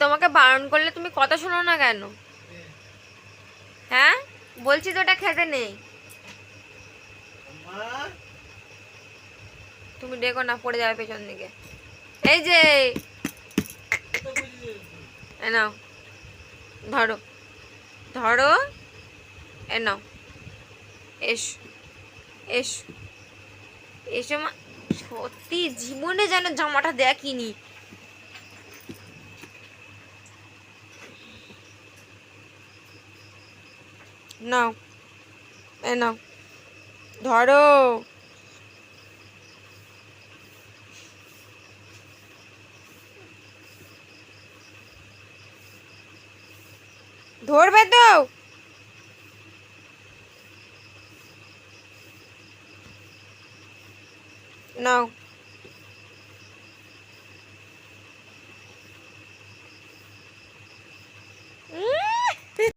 তোমাকে বারণ করলে তুমি কথা শোনো না কেন? হ্যাঁ, বলছি তো ওটা খেতে নেই। তুমি দেখো না, পড়ে যাবে পেছন দিকে। এই যে এ নাও, ধরো ধরো, এ নাও, এসো এসো এসো মা। সত্যি জীবনে যেন জামাটা দেখিনি। নাও, এ নাও, ধরো। ধরবে তো? নাও।